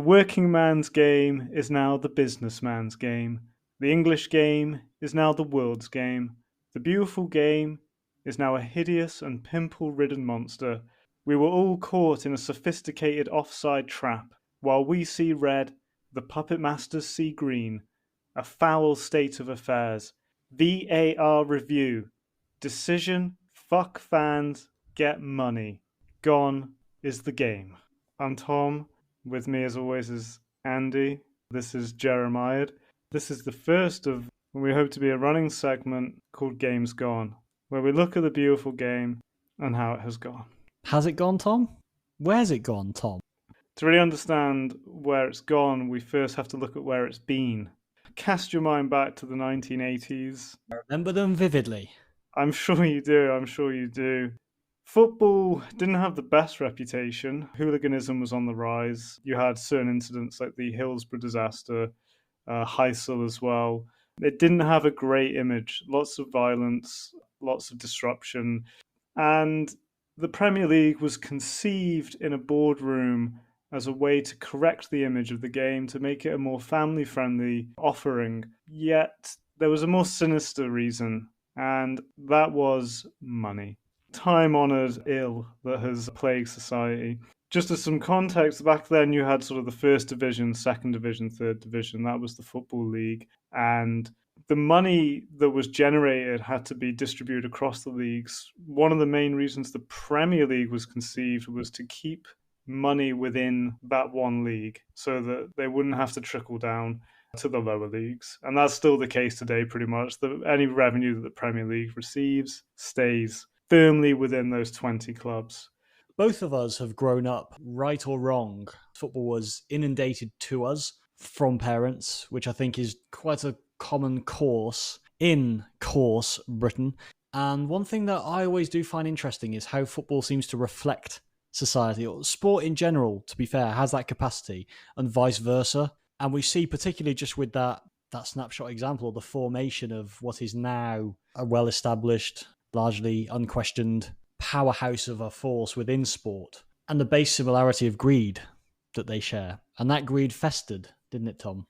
working man's game is now the businessman's game. The English game is now the world's game. The beautiful game is now a hideous and pimple-ridden monster. We were all caught in a sophisticated offside trap. While we see red, the puppet masters see green. A foul state of affairs. VAR review. Decision, fuck fans, get money. Gone is the game. I'm Tom. With me as always is Andy. This is Jeremiad. This is the first of what we hope to be a running segment called Games Gone, where we look at the beautiful game and how it has gone. Has it gone, Tom? Where's it gone, Tom? To really understand where it's gone, we first have to look at where it's been. Cast your mind back to the 1980s. I remember them vividly. I'm sure you do. Football didn't have the best reputation. Hooliganism was on the rise. You had certain incidents like the Hillsborough disaster, Heysel as well. It didn't have a great image. Lots of violence, lots of disruption. And the Premier League was conceived in a boardroom as a way to correct the image of the game, to make it a more family-friendly offering. Yet there was a more sinister reason, and that was money. Time-honoured ill that has plagued society. Just as some context, back then you had sort of the first division, second division, third division. That was the Football League. And the money that was generated had to be distributed across the leagues. One of the main reasons the Premier League was conceived was to keep money within that one league so that they wouldn't have to trickle down to the lower leagues. And that's still the case today, pretty much. Any revenue that the Premier League receives stays firmly within those 20 clubs. Both of us have grown up, right or wrong. Football was inundated to us from parents, which I think is quite a common course in Britain. And one thing that I always do find interesting is how football seems to reflect society, or sport in general, to be fair, has that capacity, and vice versa. And we see, particularly just with that snapshot example, the formation of what is now a well-established, largely unquestioned powerhouse of a force within sport, and the base similarity of greed that they share. And that greed festered, didn't it, Tom?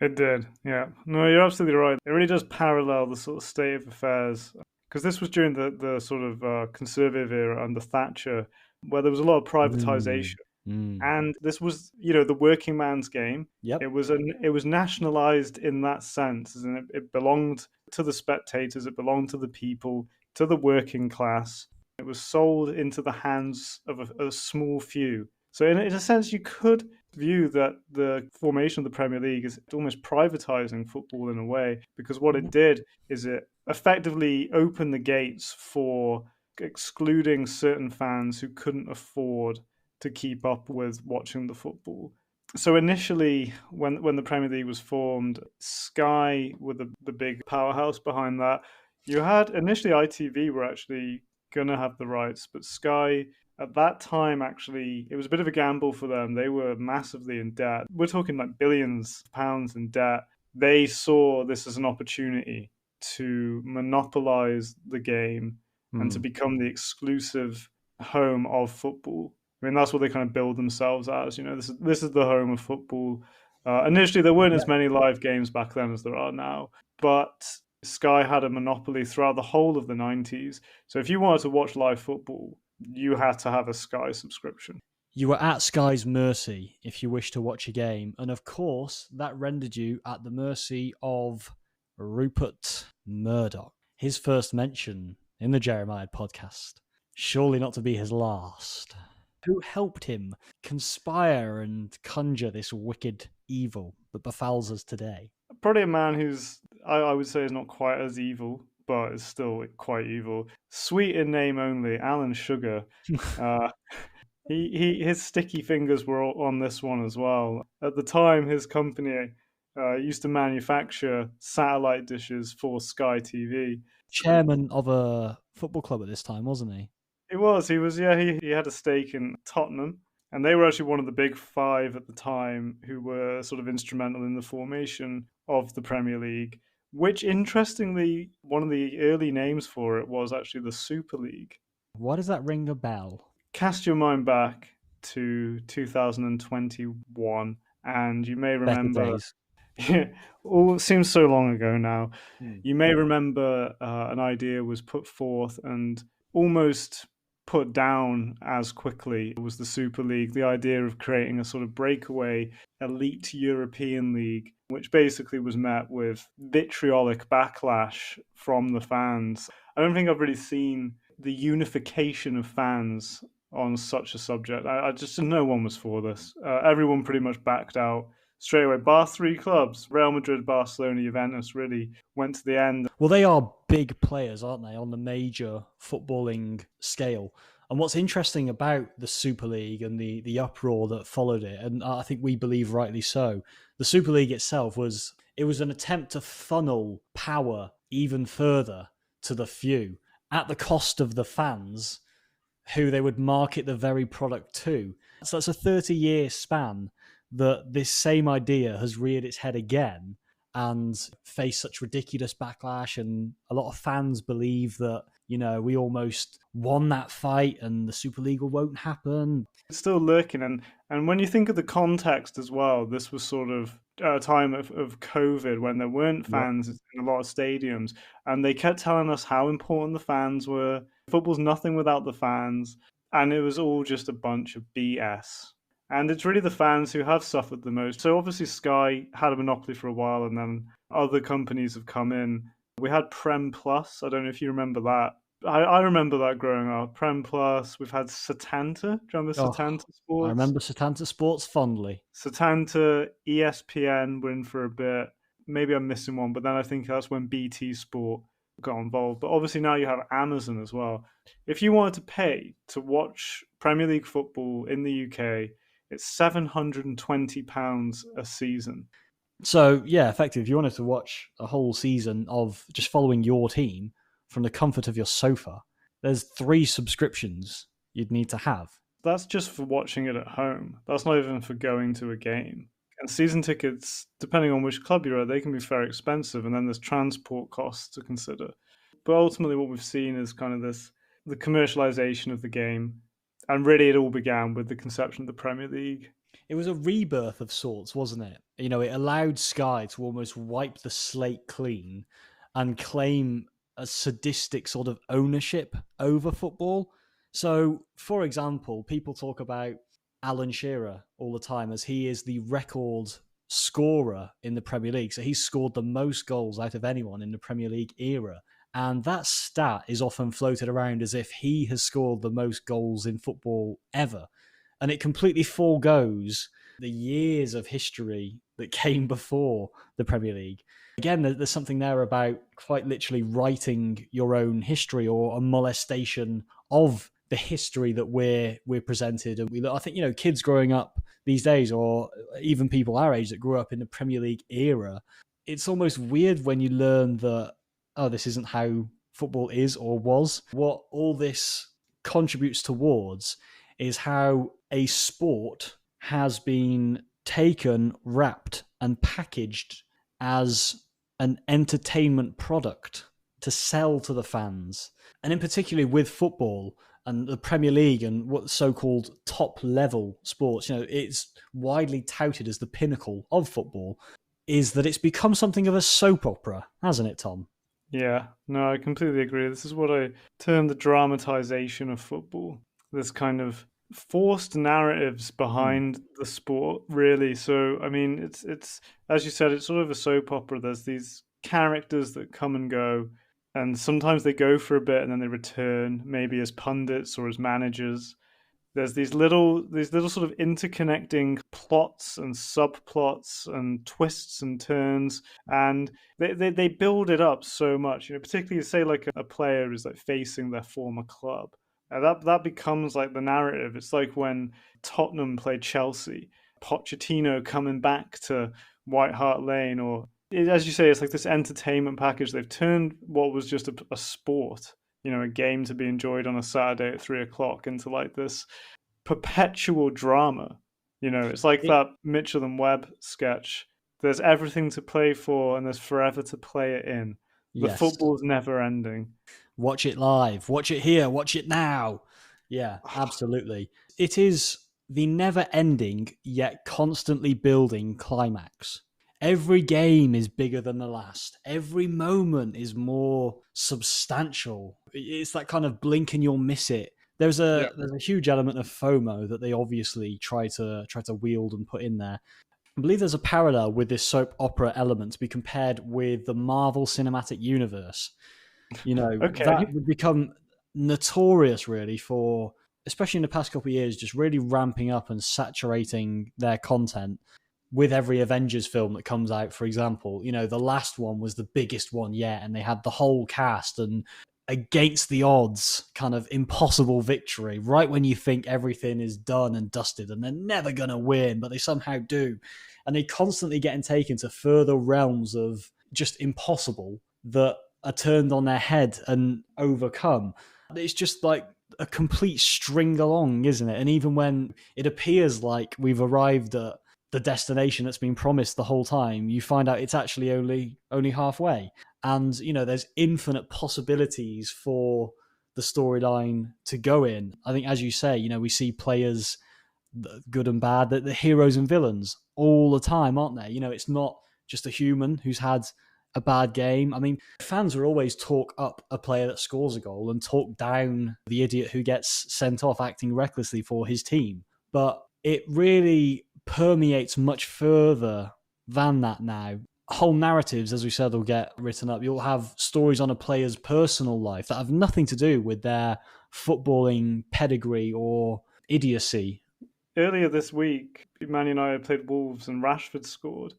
It did, yeah. No, you're absolutely right. It really does parallel the sort of state of affairs, because this was during the sort of conservative era under Thatcher, where there was a lot of privatization. And this was, the working man's game. Yep. It was nationalized in that sense, and it belonged to the spectators, it belonged to the people, to the working class. It was sold into the hands of a small few. So in a sense, you could view that the formation of the Premier League is almost privatizing football in a way, because what it did is it effectively opened the gates for excluding certain fans who couldn't afford to keep up with watching the football. So initially, when the Premier League was formed, Sky were the big powerhouse behind that. You had initially ITV were actually going to have the rights, but Sky at that time, actually, it was a bit of a gamble for them. They were massively in debt. We're talking like billions of pounds in debt. They saw this as an opportunity to monopolize the game and to become the exclusive home of football. I mean, that's what they kind of build themselves as. This is the home of football. Initially, there weren't as many live games back then as there are now, but Sky had a monopoly throughout the whole of the 90s. So if you wanted to watch live football, you had to have a Sky subscription. You were at Sky's mercy if you wished to watch a game. And of course, that rendered you at the mercy of Rupert Murdoch. His first mention in the Jeremiad podcast, surely not to be his last. Who helped him conspire and conjure this wicked evil that befouls us today? Probably a man who's, I would say, is not quite as evil, but is still quite evil. Sweet in name only, Alan Sugar. His sticky fingers were on this one as well. At the time, his company used to manufacture satellite dishes for Sky TV. Chairman of a football club at this time, wasn't he? He was, yeah. He had a stake in Tottenham, and they were actually one of the big five at the time who were sort of instrumental in the formation of the Premier League, which, interestingly, one of the early names for it was actually the Super League. Why does that ring a bell? Cast your mind back to 2021, and you may Better remember, days. all seems so long ago now. Hmm. You may remember an idea was put forth and almost put down as quickly. It was the Super League, the idea of creating a sort of breakaway elite European league, which basically was met with vitriolic backlash from the fans. I don't think I've really seen the unification of fans on such a subject. I just, no one was for this. Everyone pretty much backed out straight away. Bar three clubs, Real Madrid, Barcelona, Juventus, really went to the end. Well, they are big players, aren't they, on the major footballing scale? And what's interesting about the Super League and the uproar that followed it, and I think we believe rightly so, the Super League itself was an attempt to funnel power even further to the few at the cost of the fans who they would market the very product to. So that's a 30-year span that this same idea has reared its head again and faced such ridiculous backlash. And a lot of fans believe that, we almost won that fight and the Super League won't happen. It's still lurking. And when you think of the context as well, this was sort of a time of COVID when there weren't fans in a lot of stadiums. And they kept telling us how important the fans were. Football's nothing without the fans. And it was all just a bunch of BS. And it's really the fans who have suffered the most. So obviously Sky had a monopoly for a while, and then other companies have come in. We had Prem Plus. I don't know if you remember that. I remember that growing up. Prem Plus. We've had Setanta. Do you remember Setanta Sports? I remember Setanta Sports fondly. Setanta, ESPN were in for a bit. Maybe I'm missing one, but then I think that's when BT Sport got involved. But obviously now you have Amazon as well. If you wanted to pay to watch Premier League football in the UK, it's £720 a season. So, yeah, effectively, if you wanted to watch a whole season of just following your team from the comfort of your sofa, there's 3 subscriptions you'd need to have. That's just for watching it at home. That's not even for going to a game. And season tickets, depending on which club you're at, they can be very expensive, and then there's transport costs to consider. But ultimately what we've seen is kind of the commercialization of the game. And really it all began with the conception of the Premier League. It was a rebirth of sorts, wasn't it? It allowed Sky to almost wipe the slate clean and claim a sadistic sort of ownership over football. So, for example, people talk about Alan Shearer all the time as he is the record scorer in the Premier League. So he's scored the most goals out of anyone in the Premier League era. And that stat is often floated around as if he has scored the most goals in football ever. And it completely foregoes the years of history that came before the Premier League. Again, there's something there about quite literally writing your own history or a molestation of the history that we're presented. And I think, kids growing up these days, or even people our age that grew up in the Premier League era, it's almost weird when you learn that, this isn't how football is or was. What all this contributes towards is how a sport has been taken, wrapped, and packaged as an entertainment product to sell to the fans. And in particular with football and the Premier League and what so-called top-level sports, it's widely touted as the pinnacle of football, is that it's become something of a soap opera, hasn't it, Tom? Yeah, no, I completely agree. This is what I term the dramatization of football. This kind of forced narratives behind the sport, really. So, I mean, it's as you said, it's sort of a soap opera. There's these characters that come and go, and sometimes they go for a bit and then they return, maybe as pundits or as managers. There's these little sort of interconnecting plots and subplots and twists and turns, and they build it up so much. Particularly say like a player is like facing their former club. That becomes like the narrative. It's like when Tottenham played Chelsea, Pochettino coming back to White Hart Lane, or as you say, it's like this entertainment package. They've turned what was just a sport, a game to be enjoyed on a Saturday at 3:00 into like this perpetual drama. It's like that Mitchell and Webb sketch. There's everything to play for and there's forever to play it in. The football's never ending. Watch it live, watch it here, watch it now. Yeah, absolutely. It is the never ending yet constantly building climax. Every game is bigger than the last. Every moment is more substantial. It's that kind of blink and you'll miss it. Yeah. There's a huge element of FOMO that they obviously try to wield and put in there. I believe there's a parallel with this soap opera element to be compared with the Marvel Cinematic Universe. You know, that Okay. would become notorious really for, especially in the past couple of years, just really ramping up and saturating their content with every Avengers film that comes out, for example. You know, the last one was the biggest one yet, and they had the whole cast and against the odds kind of impossible victory right when you think everything is done and dusted and they're never going to win, but they somehow do. And they constantly getting taken to further realms of just impossible that are turned on their head and overcome. It's just like a complete string along, isn't it? And even when it appears like we've arrived at the destination that's been promised the whole time, you find out it's actually only halfway. And you know, there's infinite possibilities for the storyline to go in. I think, as you say, you know, we see players, good and bad, the heroes and villains all the time, aren't they? You know, it's not just a human who's had a bad game. I mean, fans will always talk up a player that scores a goal and talk down the idiot who gets sent off acting recklessly for his team. But it really permeates much further than that now. Whole narratives, as we said, will get written up. You'll have stories on a player's personal life that have nothing to do with their footballing pedigree or idiocy. Earlier this week, Man United played Wolves and Rashford scored.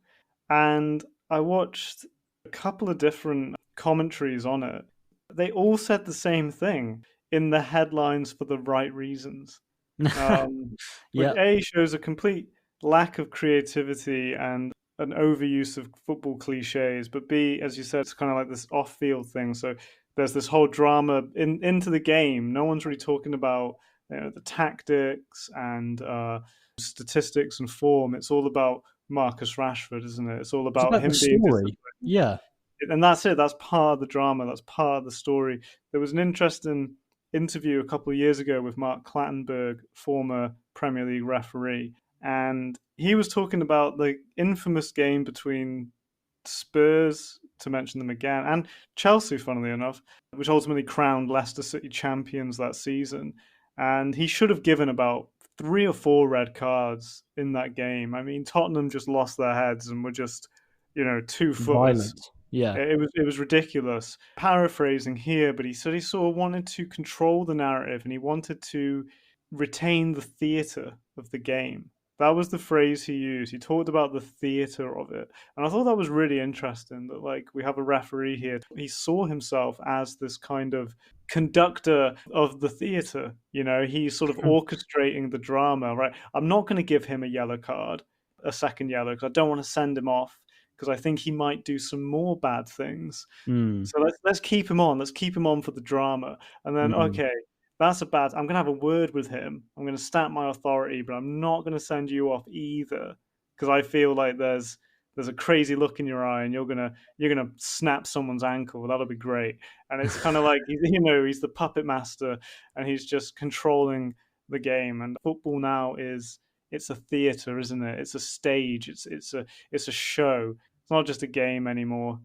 And I watched a couple of different commentaries on it. They all said the same thing in the headlines for the right reasons. Which Yep. A shows a complete lack of creativity and an overuse of football cliches, but B, as you said, it's kind of like this off-field thing. So there's this whole drama into the game. No one's really talking about the tactics and statistics and form. It's all about Marcus Rashford, isn't it? It's all It's about about the him being story. disciplined. Yeah. And that's it. That's part of the drama. That's part of the story. There was an interesting interview a couple of years ago with Mark Clattenburg, former Premier League referee, and he was talking about the infamous game between Spurs, to mention them again, and Chelsea, funnily enough, which ultimately crowned Leicester City champions that season. And he should have given about 3 or 4 red cards in that game. I mean, Tottenham just lost their heads and were just, 2 footers. Violent. Yeah. It was ridiculous. Paraphrasing here, but he said he sort of wanted to control the narrative and he wanted to retain the theatre of the game. That was the phrase he used. He talked about the theatre of it. And I thought that was really interesting that, like, we have a referee here. He saw himself as this kind of conductor of the theatre. He's sort of orchestrating the drama, right? I'm not going to give him a yellow card, a second yellow, because I don't want to send him off because I think he might do some more bad things. Mm. So let's keep him on. Let's keep him on for the drama. And then, Mm. okay, that's a bad. I'm gonna have a word with him. I'm gonna stamp my authority, but I'm not gonna send you off either because I feel like there's a crazy look in your eye, and you're gonna snap someone's ankle. That'll be great. And it's kind of like he's the puppet master, and he's just controlling the game. And football now it's a theater, isn't it? It's a stage. It's a show. It's not just a game anymore.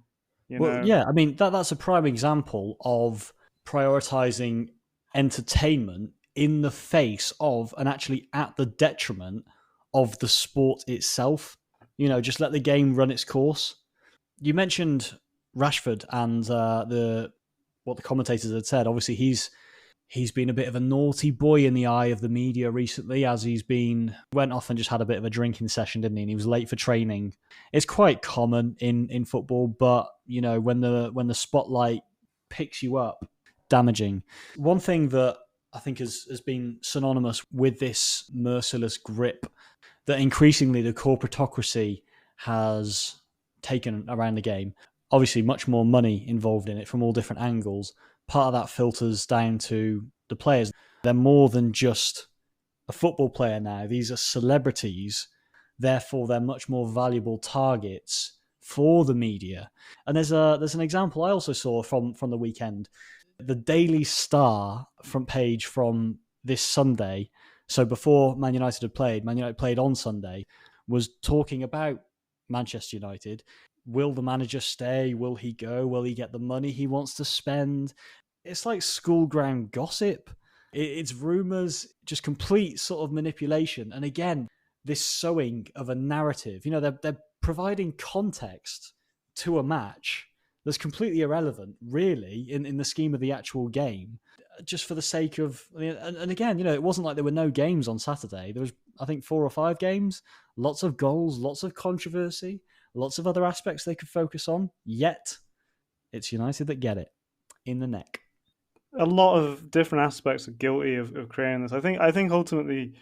You Well, know. yeah, I mean that's a prime example of prioritizing entertainment in the face of and actually at the detriment of the sport itself. You know, just let the game run its course. You mentioned Rashford and the what the commentators had said. Obviously, he's been a bit of a naughty boy in the eye of the media recently, as went off and just had a bit of a drinking session, didn't he? And he was late for training. It's quite common in football, but you know, when the spotlight picks you up, damaging. One thing that I think has been synonymous with this merciless grip that increasingly the corporatocracy has taken around the game. Obviously, much more money involved in it from all different angles. Part of that filters down to the players. They're more than just a football player now. These are celebrities. Therefore, they're much more valuable targets for the media. And there's an example I also saw from the weekend. The Daily Star front page from this Sunday So before Man United played on Sunday, was talking about Manchester United. Will the manager stay? Will he go? Will he get the money he wants to spend? It's like school ground gossip. It's rumours, just complete sort of manipulation. And again, this sowing of a narrative. They're providing context to a match that's completely irrelevant, really, in the scheme of the actual game, just for the sake of. And again, it wasn't like there were no games on Saturday. There was, I think, 4 or 5 games, lots of goals, lots of controversy, lots of other aspects they could focus on. Yet, it's United that get it in the neck. A lot of different aspects are guilty of creating this. I think ultimately,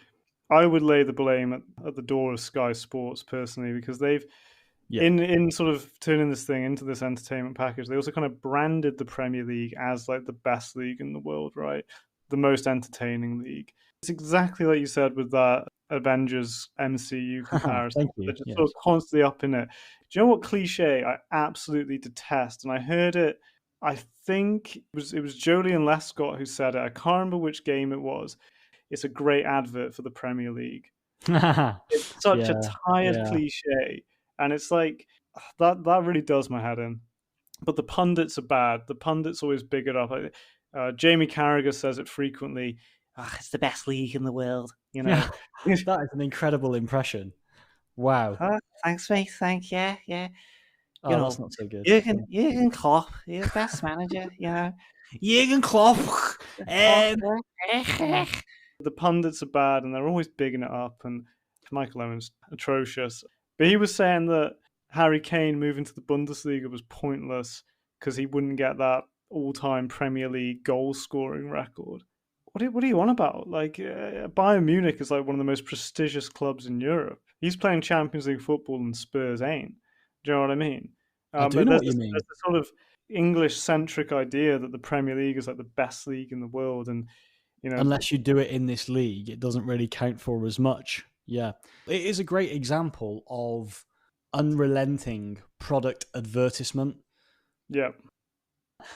I would lay the blame at the door of Sky Sports personally, because they've in sort of turning this thing into this entertainment package, they also kind of branded the Premier League as like the best league in the world, right? The most entertaining league. It's exactly like you said with that Avengers MCU comparison. Thank you. They're just sort of constantly up in it. Do you know what cliche I absolutely detest? And I heard it, I think it was Jolie and Lescott who said it. I can't remember which game it was. It's a great advert for the Premier League. It's such a tired cliche. And it's like, that really does my head in. But the pundits are bad. The pundits always big it up. Jamie Carragher says it frequently. It's the best league in the world. That is an incredible impression. Wow. Thanks, mate. Thank you. Yeah. That's not so good. Jurgen Klopp, you're the best manager. Jurgen Klopp. The pundits are bad, and they're always bigging it up. And Michael Owen's atrocious. But he was saying that Harry Kane moving to the Bundesliga was pointless because he wouldn't get that all-time Premier League goal-scoring record. What are you on about? Like, Bayern Munich is like one of the most prestigious clubs in Europe. He's playing Champions League football and Spurs ain't. Do you know what I mean? I do know what you mean. There's this sort of English-centric idea that the Premier League is like the best league in the world, and unless you do it in this league, it doesn't really count for as much. Yeah, it is a great example of unrelenting product advertisement. Yeah.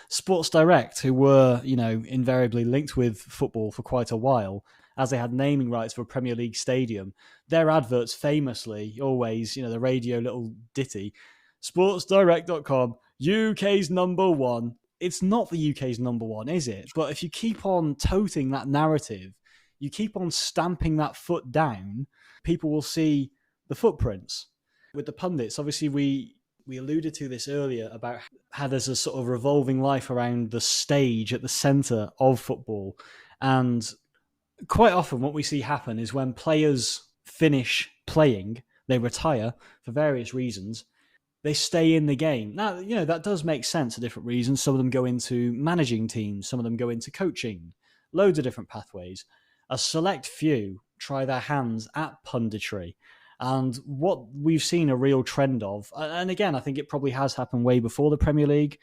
Sports Direct, who were, invariably linked with football for quite a while, as they had naming rights for a Premier League stadium, their adverts famously always, the radio little ditty, sportsdirect.com, UK's number one. It's not the UK's number one, is it? But if you keep on toting that narrative, you keep on stamping that foot down, people will see the footprints. With the pundits, obviously we alluded to this earlier about how there's a sort of revolving life around the stage at the centre of football. And quite often what we see happen is when players finish playing, they retire for various reasons, they stay in the game. Now, that does make sense for different reasons. Some of them go into managing teams, some of them go into coaching, loads of different pathways. A select few try their hands at punditry. And what we've seen a real trend of, and again, I think it probably has happened way before the Premier League.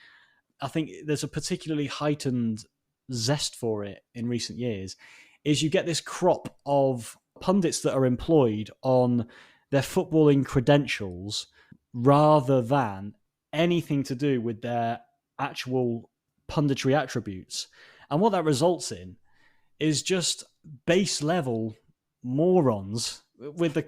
I think there's a particularly heightened zest for it in recent years, is you get this crop of pundits that are employed on their footballing credentials rather than anything to do with their actual punditry attributes. And what that results in is just base level morons with the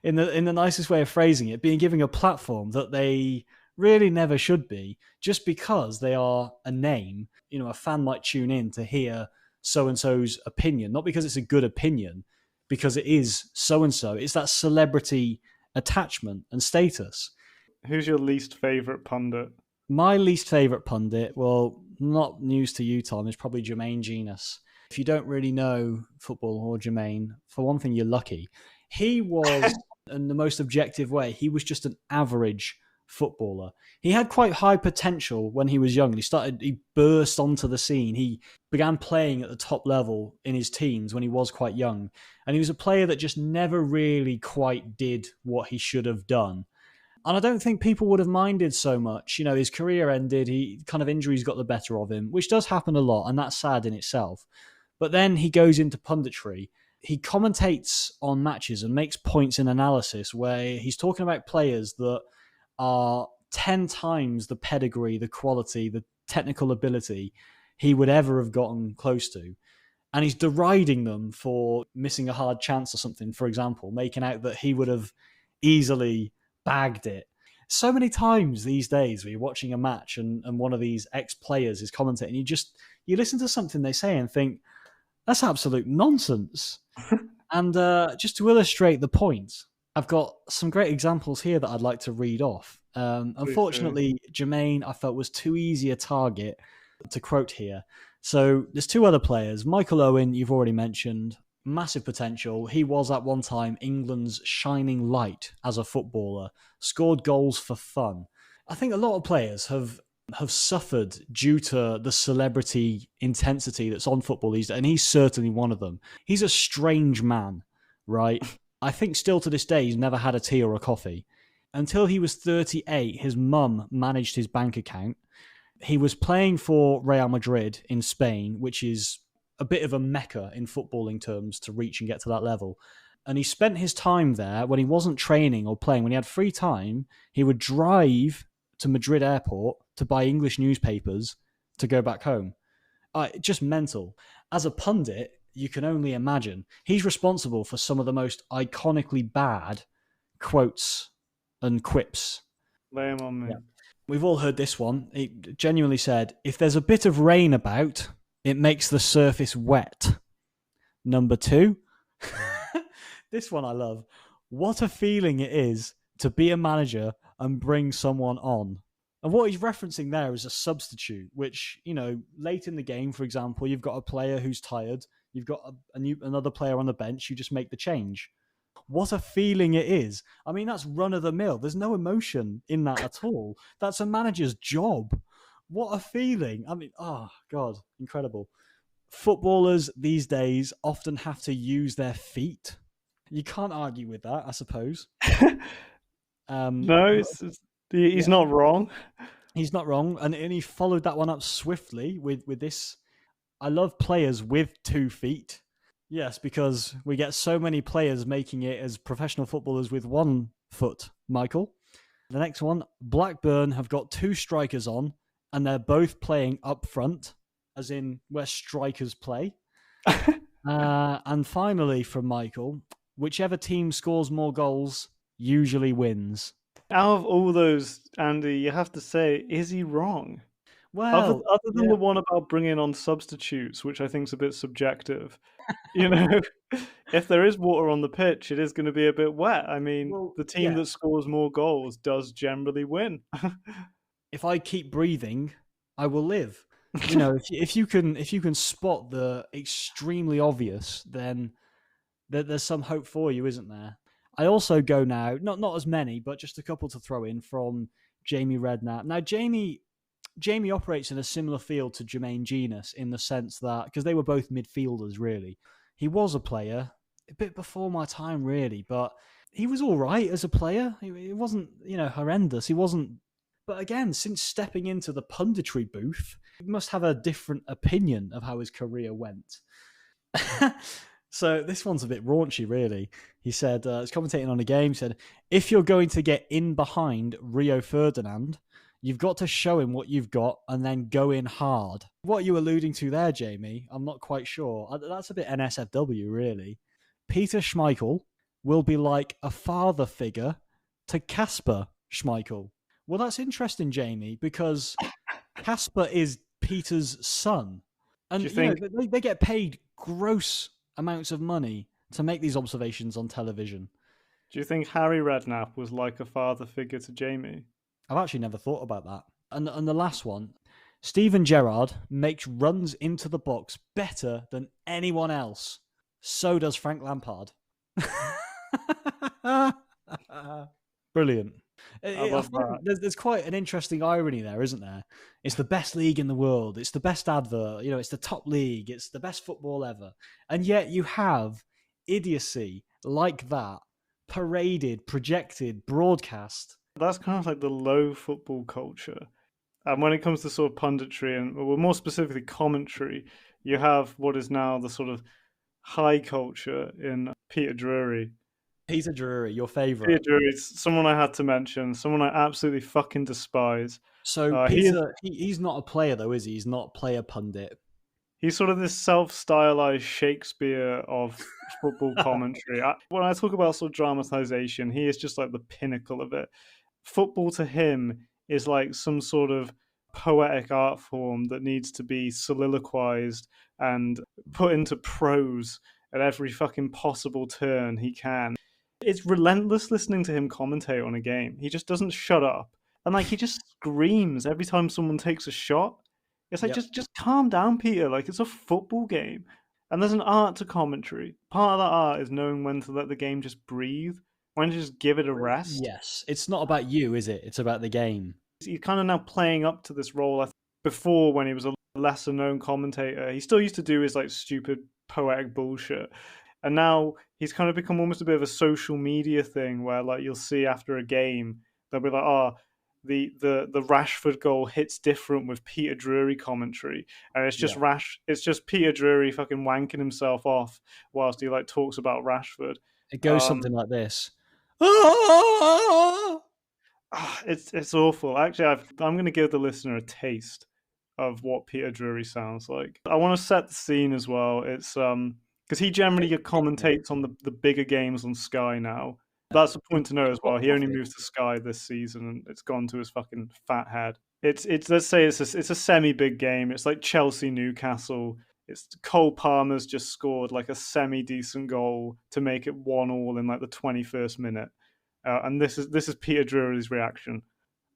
in the nicest way of phrasing it, being given a platform that they really never should be, just because they are a name. A fan might tune in to hear so-and-so's opinion, not because it's a good opinion, because it is so-and-so. It's that celebrity attachment and status. Who's your least favourite pundit? My least favourite pundit, well, not news to you, Tom, is probably Jermaine Genius. If you don't really know football or Jermaine, for one thing, you're lucky. He was, in the most objective way, he was just an average footballer. He had quite high potential when he was young. He burst onto the scene. He began playing at the top level in his teens when he was quite young. And he was a player that just never really quite did what he should have done. And I don't think people would have minded so much. His career ended. Injuries got the better of him, which does happen a lot, and that's sad in itself. But then he goes into punditry. He commentates on matches and makes points in analysis where he's talking about players that are 10 times the pedigree, the quality, the technical ability he would ever have gotten close to. and he's deriding them for missing a hard chance or something, for example, making out that he would have easily bagged it. So many times these days where you're watching a match and one of these ex-players is commentating, you listen to something they say and think, that's absolute nonsense. And just to illustrate the point, I've got some great examples here that I'd like to read off. Unfortunately, Jermaine, I felt, was too easy a target to quote here. So there's two other players. Michael Owen, you've already mentioned, massive potential. He was at one time England's shining light as a footballer, scored goals for fun. I think a lot of players have suffered due to the celebrity intensity that's on football these days, and he's certainly one of them. He's a strange man, right? I think still to this day, he's never had a tea or a coffee. Until he was 38, his mum managed his bank account. He was playing for Real Madrid in Spain, which is a bit of a mecca in footballing terms to reach and get to that level. And he spent his time there when he wasn't training or playing. When he had free time, he would drive to Madrid airport to buy English newspapers to go back home. Just mental. As a pundit, you can only imagine. He's responsible for some of the most iconically bad quotes and quips. Lay him on me. Yeah. We've all heard this one. He genuinely said, if there's a bit of rain about, it makes the surface wet. Number 2. This one I love. What a feeling it is to be a manager and bring someone on. And what he's referencing there is a substitute, which, late in the game, for example, you've got a player who's tired. You've got another player on the bench. You just make the change. What a feeling it is. I mean, that's run of the mill. There's no emotion in that at all. That's a manager's job. What a feeling. I mean, oh, God, incredible. Footballers these days often have to use their feet. You can't argue with that, I suppose. No, he's not wrong. He's not wrong. And he followed that one up swiftly with this. I love players with 2 feet. Yes, because we get so many players making it as professional footballers with 1 foot, Michael. The next one, Blackburn have got 2 strikers on, and they're both playing up front, as in where strikers play. And finally, from Michael, whichever team scores more goals usually wins. Out of all those, Andy, you have to say, is he wrong? Well, other than the one about bringing on substitutes, which I think is a bit subjective, if there is water on the pitch, it is going to be a bit wet. I mean, the team that scores more goals does generally win. If I keep breathing, I will live. If you can spot the extremely obvious, then there's some hope for you, isn't there? I also go now, not as many, but just a couple to throw in from Jamie Redknapp. Now, Jamie operates in a similar field to Jermaine Genius in the sense that, because they were both midfielders, really. He was a player, a bit before my time, really, but he was all right as a player. He wasn't, horrendous. He wasn't. But again, since stepping into the punditry booth, he must have a different opinion of how his career went. So this one's a bit raunchy, really. He said, he's commentating on a game, said, if you're going to get in behind Rio Ferdinand, you've got to show him what you've got and then go in hard. What are you alluding to there, Jamie? I'm not quite sure. That's a bit NSFW, really. Peter Schmeichel will be like a father figure to Kasper Schmeichel. Well, that's interesting, Jamie, because Kasper is Peter's son. And they get paid gross amounts of money to make these observations on television. Do you think Harry Redknapp was like a father figure to Jamie? I've actually never thought about that. And the last one, Steven Gerrard makes runs into the box better than anyone else. So does Frank Lampard. Brilliant. I love that. There's quite an interesting irony there, isn't there? It's the best league in the world. It's the best advert. It's the top league. It's the best football ever. And yet you have idiocy like that paraded, projected, broadcast. That's kind of like the low football culture. And when it comes to sort of punditry and more specifically commentary, you have what is now the sort of high culture in Peter Drury. Peter Drury, your favourite. Peter Drury is someone I had to mention, someone I absolutely fucking despise. So Peter, he's not a player though, is he? He's not player pundit. He's sort of this self-stylized Shakespeare of football commentary. When I talk about sort of dramatization, he is just like the pinnacle of it. Football to him is like some sort of poetic art form that needs to be soliloquized and put into prose at every fucking possible turn he can. It's relentless listening to him commentate on a game. He just doesn't shut up. And like he just screams every time someone takes a shot. It's like Yep. just calm down, Peter. Like it's a football game. And there's an art to commentary. Part of that art is knowing when to let the game just breathe, when to just give it a rest. Yes. It's not about you, is it? It's about the game. He's kind of now playing up to this role. Before, when he was a lesser known commentator, he still used to do his like stupid poetic bullshit. And now he's kind of become almost a bit of a social media thing where like you'll see after a game, they'll be like, oh, the Rashford goal hits different with Peter Drury commentary. And it's just it's just Peter Drury fucking wanking himself off whilst he like talks about Rashford. It goes something like this. Ah! It's awful. Actually, I'm going to give the listener a taste of what Peter Drury sounds like. I want to set the scene as well. It's because he generally commentates on the bigger games on Sky now. That's a point to know as well. He only moved to Sky this season, and it's gone to his fucking fat head. It's let's say it's a semi big game. It's like Chelsea Newcastle. It's Cole Palmer's just scored like a semi decent goal to make it 1-1 in like the 21st minute. And this is Peter Drury's reaction.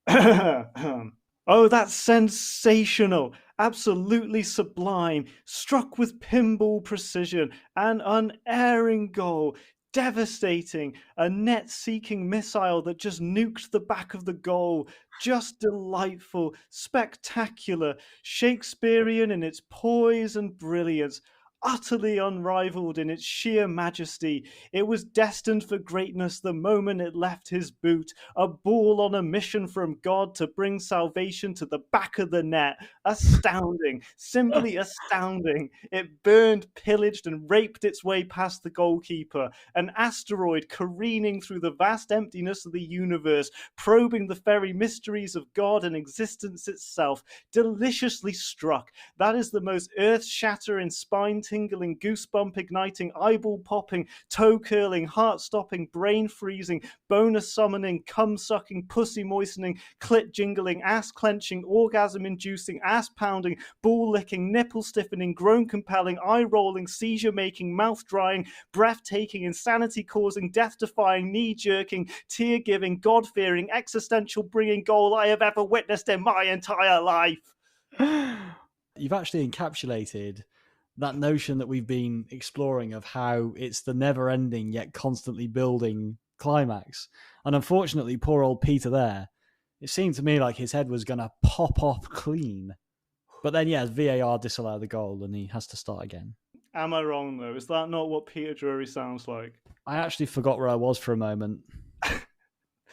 Oh, that's sensational. Absolutely sublime. Struck with pinball precision. An unerring goal. Devastating. A net-seeking missile that just nuked the back of the goal. Just delightful. Spectacular. Shakespearean in its poise and brilliance. Utterly unrivaled in its sheer majesty. It was destined for greatness the moment it left his boot. A ball on a mission from God to bring salvation to the back of the net. Astounding. Simply astounding. It burned, pillaged, and raped its way past the goalkeeper. An asteroid careening through the vast emptiness of the universe, probing the very mysteries of God and existence itself. Deliciously struck. That is the most earth-shattering, spine-tingling, goosebump-igniting, eyeball-popping, toe-curling, heart-stopping, brain-freezing, boner-summoning, cum-sucking, pussy-moistening, clit-jingling, ass-clenching, orgasm-inducing, ass-pounding, ball-licking, nipple-stiffening, groan-compelling, eye-rolling, seizure-making, mouth-drying, breath-taking, insanity-causing, death-defying, knee-jerking, tear-giving, God-fearing, existential-bringing goal I have ever witnessed in my entire life. You've actually encapsulated that notion that we've been exploring of how it's the never-ending yet constantly building climax. And unfortunately, poor old Peter there, it seemed to me like his head was going to pop off clean. But then, yeah, VAR disallowed the goal and he has to start again. Am I wrong, though? Is that not what Peter Drury sounds like? I actually forgot where I was for a moment.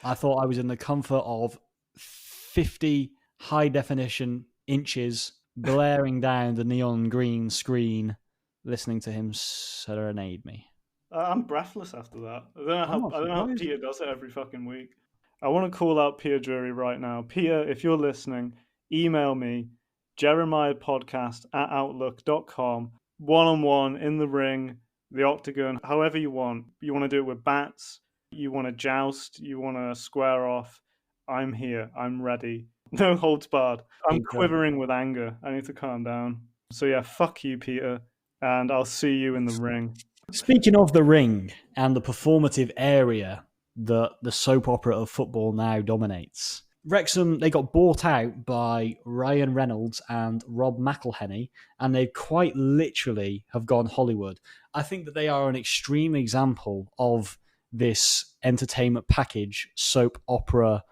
I thought I was in the comfort of 50 high-definition inches blaring down the neon green screen, listening to him serenade me. I'm breathless after that. I don't know how Peter does it every fucking week. I want to call out Peter Drury right now. Peter, if you're listening, email me, jeremiadpodcast@outlook.com, one-on-one, in the ring, the octagon, however you want. You want to do it with bats, you want to joust, you want to square off. I'm here. I'm ready. No holds barred. I'm quivering with anger. I need to calm down. So yeah, fuck you, Peter, and I'll see you in the ring. Speaking of the ring and the performative area that the soap opera of football now dominates, Wrexham, they got bought out by Ryan Reynolds and Rob McElhenney, and they quite literally have gone Hollywood. I think that they are an extreme example of this entertainment package soap opera.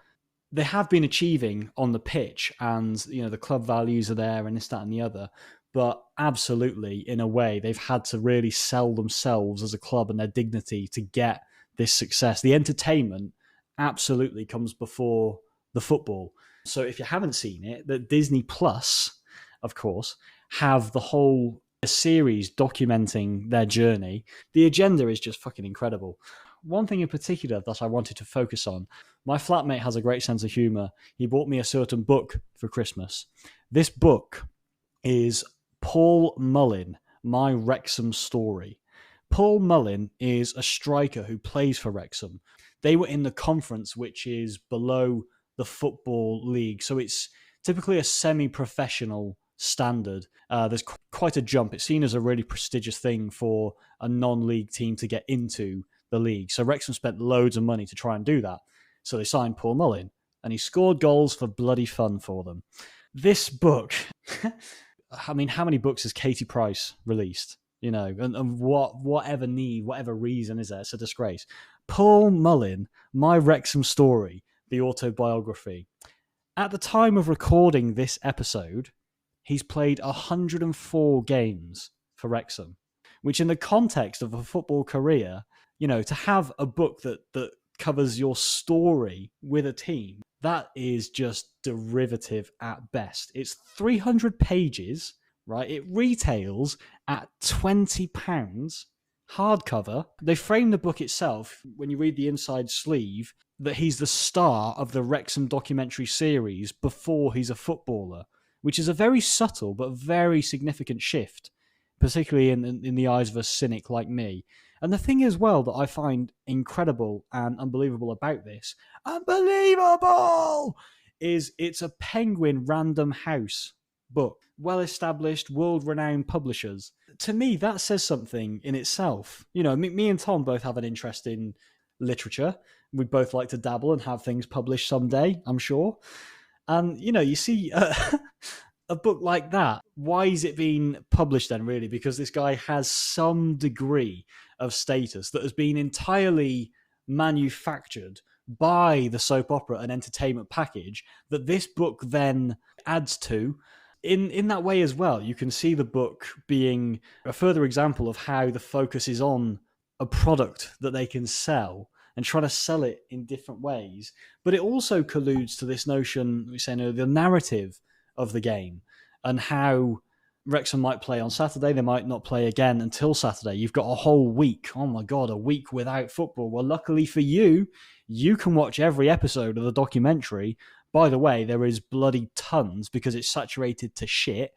They have been achieving on the pitch, and you know the club values are there and this, that, and the other. But absolutely, in a way, they've had to really sell themselves as a club and their dignity to get this success. The entertainment absolutely comes before the football. So if you haven't seen it, that Disney Plus, of course, have the whole series documenting their journey. The agenda is just fucking incredible. One thing in particular that I wanted to focus on, my flatmate has a great sense of humour. He bought me a certain book for Christmas. This book is Paul Mullin, My Wrexham Story. Paul Mullin is a striker who plays for Wrexham. They were in the conference, which is below the Football League. So it's typically a semi-professional standard. There's quite a jump. It's seen as a really prestigious thing for a non-league team to get into the league. So Wrexham spent loads of money to try and do that. So they signed Paul Mullin, and he scored goals for bloody fun for them. This book, I mean, how many books has Katie Price released? You know, and whatever reason is there? It's a disgrace. Paul Mullin, My Wrexham Story, the autobiography. At the time of recording this episode, he's played 104 games for Wrexham, which in the context of a football career, you know, to have a book that covers your story with a team, that is just derivative at best. It's 300 pages, right? It retails at £20 hardcover. They frame the book itself, when you read the inside sleeve, that he's the star of the Wrexham documentary series before he's a footballer, which is a very subtle but very significant shift, particularly in the eyes of a cynic like me. And the thing as well that I find incredible and unbelievable about this, unbelievable, is it's a Penguin Random House book, well-established, world-renowned publishers. To me, that says something in itself. You know, me and Tom both have an interest in literature. We'd both like to dabble and have things published someday, I'm sure. And, you know, you see a book like that, why is it being published then, really? Because this guy has some degree of status that has been entirely manufactured by the soap opera and entertainment package that this book then adds to. In that way as well, you can see the book being a further example of how the focus is on a product that they can sell and try to sell it in different ways. But it also colludes to this notion, we say, the narrative of the game and how Wrexham might play on Saturday. They might not play again until Saturday. You've got a whole week. Oh my God, a week without football. Well, luckily for you, you can watch every episode of the documentary. By the way, there is bloody tons because it's saturated to shit.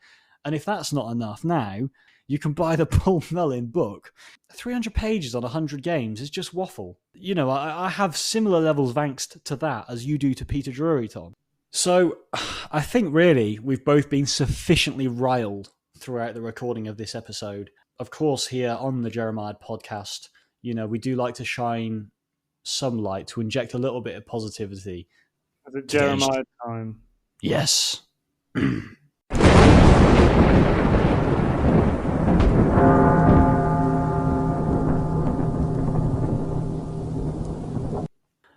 And if that's not enough now, you can buy the Paul Mullin book. 300 pages on 100 games is just waffle. You know, I have similar levels of angst to that as you do to Peter Drury, Tom. So I think really we've both been sufficiently riled throughout the recording of this episode. Of course, here on the Jeremiad podcast, you know, we do like to shine some light to inject a little bit of positivity. Is it Jeremiad time? Yes.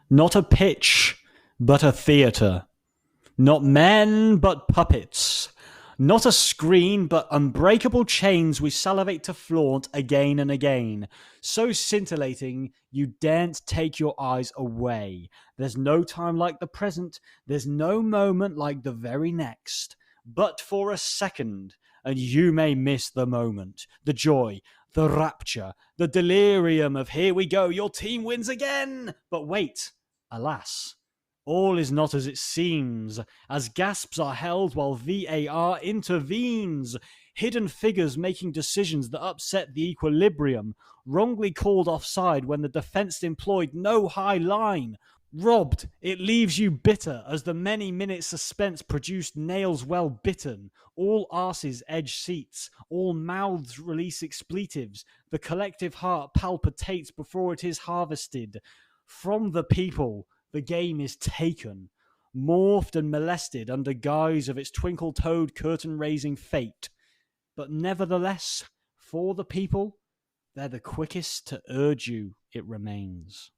Not a pitch, but a theatre. Not men, but puppets. Not a screen, but unbreakable chains we salivate to flaunt again and again. So scintillating, you daren't take your eyes away. There's no time like the present. There's no moment like the very next. But for a second, and you may miss the moment, the joy, the rapture, the delirium of here we go, your team wins again. But wait, alas, all is not as it seems, as gasps are held while VAR intervenes. Hidden figures making decisions that upset the equilibrium. Wrongly called offside when the defence employed no high line. Robbed, it leaves you bitter as the many minutes suspense produced nails well bitten. All arses edge seats, all mouths release expletives. The collective heart palpitates before it is harvested. From the people, the game is taken, morphed and molested under guise of its twinkle-toed curtain-raising fate. But nevertheless, for the people, they're the quickest to urge you it remains.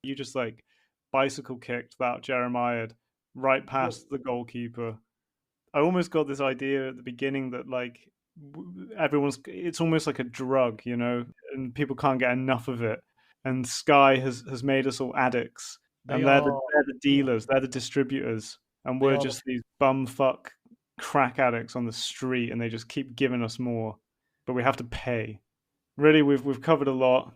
You just like bicycle kicked that Jeremiad right past the goalkeeper. I almost got this idea at the beginning that like it's almost like a drug, you know, and people can't get enough of it. And Sky has made us all addicts, and they're the dealers, they're the distributors, and we're just these bumfuck crack addicts on the street, and they just keep giving us more. but we have to pay. Really, we've covered a lot,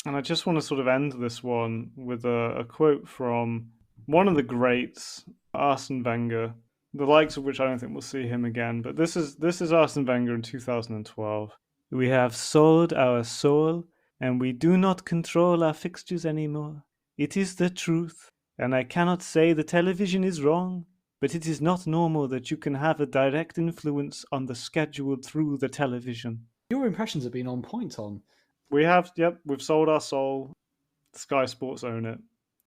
and I just want to sort of end this one with a quote from one of the greats, Arsene Wenger, the likes of which I don't think we'll see him again. But this is Arsene Wenger in 2012. We have sold our soul, and we do not control our fixtures anymore. It is the truth, and I cannot say the television is wrong, but it is not normal that you can have a direct influence on the schedule through the television. Your impressions have been on point, Tom. We have, yep, we've sold our soul. Sky Sports own it.